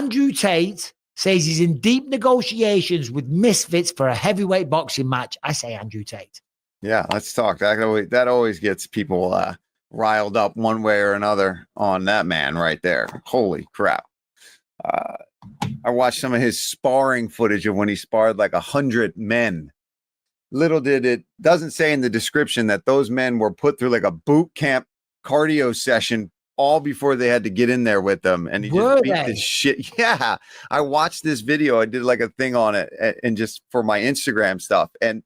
Andrew Tate says he's in deep negotiations with Misfits for a heavyweight boxing match. I say Andrew Tate. Yeah, let's talk. That always gets people riled up one way or another on that man right there. Holy crap. I watched some of his sparring footage of when he sparred like 100 men. Little did it doesn't say in the description that those men were put through like a boot camp cardio session all before they had to get in there with them. And he just beat the shit. Yeah. I watched this video. I did like a thing on it and just for my Instagram stuff. And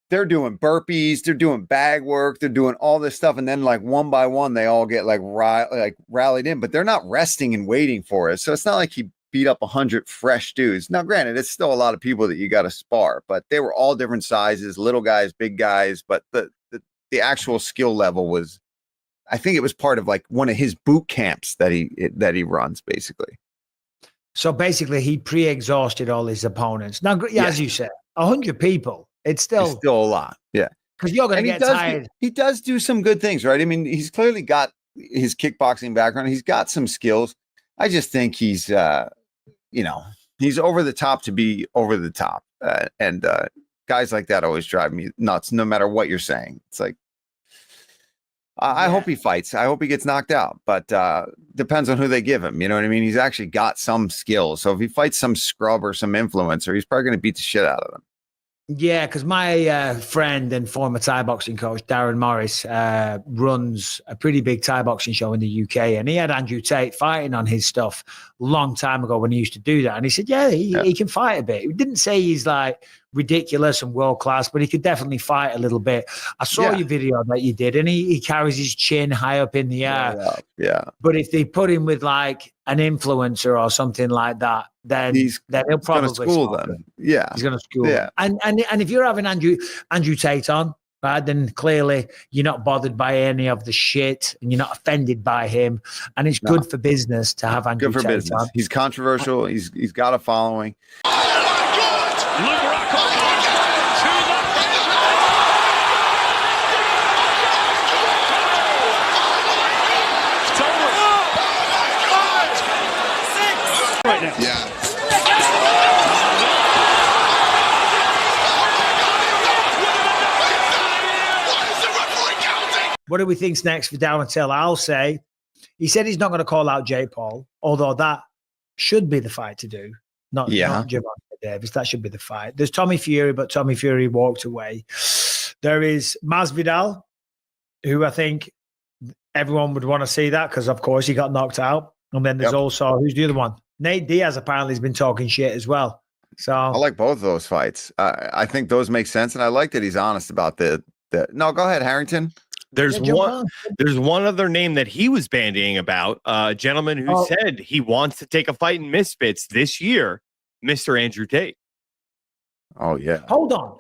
they're doing burpees, they're doing bag work, they're doing all this stuff. And then like one by one, they all get like rallied in, but they're not resting and waiting for it. So it's not like he beat up 100 fresh dudes. Now, granted, it's still a lot of people that you got to spar, but they were all different sizes, little guys, big guys. But the actual skill level was, I think it was part of like one of his boot camps that he runs basically. So basically he pre-exhausted all his opponents. Now, as you said, 100 people. It's still a lot. Yeah. Because you're going to get tired. He does do some good things, right? I mean, he's clearly got his kickboxing background. He's got some skills. I just think he's, he's over the top to be over the top. And guys like that always drive me nuts, no matter what you're saying. It's like, I hope he fights. I hope he gets knocked out, but depends on who they give him. You know what I mean? He's actually got some skills. So if he fights some scrub or some influencer, he's probably going to beat the shit out of them. Yeah, because my friend and former Thai boxing coach, Darren Morris, runs a pretty big Thai boxing show in the UK. And he had Andrew Tate fighting on his stuff a long time ago when he used to do that. And he said, he can fight a bit. He didn't say he's like ridiculous and world class, but he could definitely fight a little bit. I saw your video that you did, and he carries his chin high up in the air. Yeah. But if they put him with like an influencer or something like that, then he'll probably school them. Yeah, he's going to school. Yeah, and if you're having Andrew Tate on, right, then clearly you're not bothered by any of the shit, and you're not offended by him, and it's good for business to have Andrew Tate on. He's controversial. He's got a following. Right now. Yeah. What do we think's next for Darren Till? I'll say he said he's not going to call out Jake Paul, although that should be the fight to do. Not Gervonta Davis. That should be the fight. There's Tommy Fury, but Tommy Fury walked away. There is Masvidal, who I think everyone would want to see that because, of course, he got knocked out. And then there's also, who's the other one? Nate Diaz apparently has been talking shit as well. So I like both of those fights. I think those make sense, and I like that he's honest about the. No, go ahead, Harrington. There's one other name that he was bandying about. A gentleman who said he wants to take a fight in Misfits this year, Mr. Andrew Tate. Oh yeah. Hold on.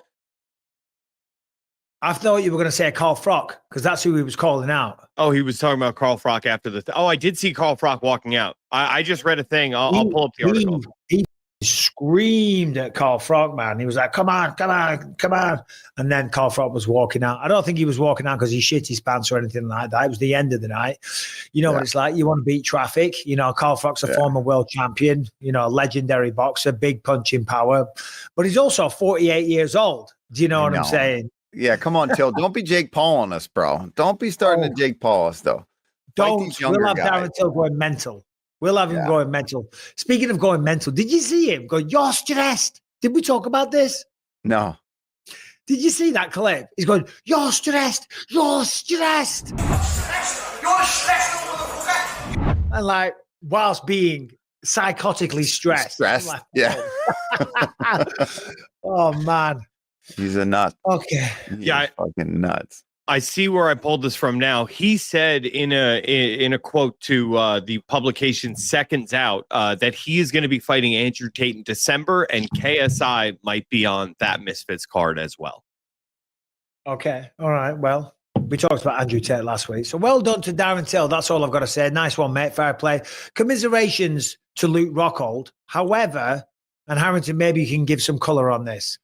I thought you were going to say Carl Froch because that's who he was calling out. Oh, he was talking about Carl Froch after the. I did see Carl Froch walking out. I just read a thing. I'll pull up the article. He screamed at Carl Froch, man. He was like, come on. And then Carl Froch was walking out. I don't think he was walking out because he shit his pants or anything like that. It was the end of the night. You know what it's like? You want to beat traffic. You know, Carl Froch's a former world champion, you know, legendary boxer, big punching power. But he's also 48 years old. Do you know what I'm saying? Yeah, come on, Till. Don't be Jake Paul on us, bro. Don't be starting to Jake Paul us, though. We'll have Darren Till going mental. We'll have him going mental. Speaking of going mental, did you see him go, you're stressed? Did we talk about this? No. Did you see that clip? He's going, you're stressed. You're stressed. You're stressed. And like, whilst being psychotically stressed. Like, yeah. Oh, man. He's a nut. Okay. He's fucking nuts. I see where I pulled this from now. He said in a quote to the publication Seconds Out that he is going to be fighting Andrew Tate in December, and KSI might be on that Misfits card as well. Okay. All right. Well, we talked about Andrew Tate last week. So well done to Darren Till. That's all I've got to say. Nice one, mate. Fair play. Commiserations to Luke Rockhold. However, and Harrington, maybe you can give some color on this.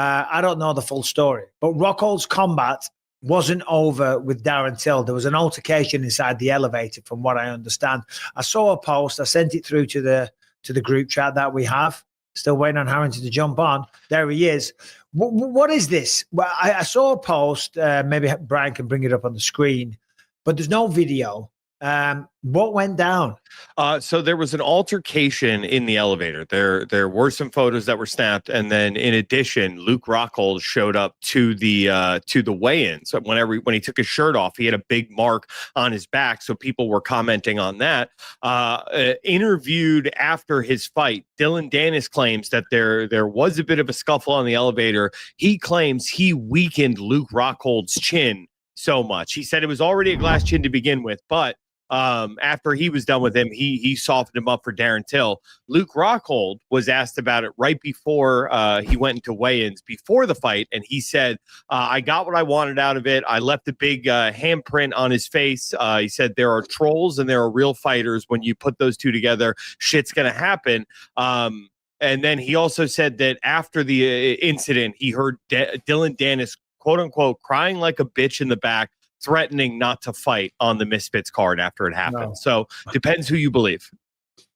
I don't know the full story, but Rockhold's combat wasn't over with Darren Till. There was an altercation inside the elevator, from what I understand. I saw a post. I sent it through to the group chat that we have. Still waiting on Harrington to jump on. There he is. What is this? Well, I saw a post. Maybe Brian can bring it up on the screen, but there's no video. What went down? So there was an altercation in the elevator. There were some photos that were snapped, and then in addition, Luke Rockhold showed up to the weigh-in. So when he took his shirt off, he had a big mark on his back. So people were commenting on that. Interviewed after his fight, Dylan Dennis claims that there was a bit of a scuffle on the elevator. He claims he weakened Luke Rockhold's chin so much. He said it was already a glass chin to begin with, but after he was done with him, he softened him up for Darren Till. Luke Rockhold was asked about it right before he went into weigh-ins before the fight, and he said, I got what I wanted out of it. I left a big handprint on his face. He said there are trolls and there are real fighters. When you put those two together, shit's going to happen. And then he also said that after the incident, he heard Dylan Dennis, quote unquote, crying like a bitch in the back, threatening not to fight on the Misfits card after it happened. No. So depends who you believe.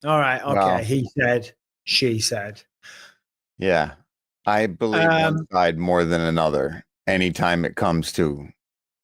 All right. Okay. Wow. He said, she said. Yeah. I believe one side more than another anytime it comes to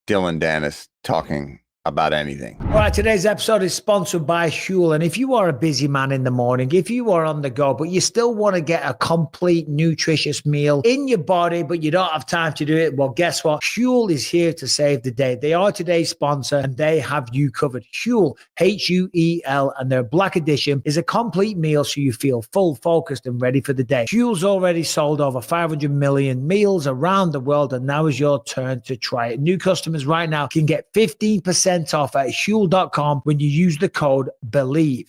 Dylan Dennis talking about anything. All right, today's episode is sponsored by Huel. And if you are a busy man in the morning, if you are on the go, but you still want to get a complete nutritious meal in your body, but you don't have time to do it, well, guess what? Huel is here to save the day. They are today's sponsor and they have you covered. Huel, Huel, and their Black Edition is a complete meal so you feel full, focused, and ready for the day. Huel's already sold over 500 million meals around the world, and now is your turn to try it. New customers right now can get 15% off at Huel.com when you use the code BELIEVE.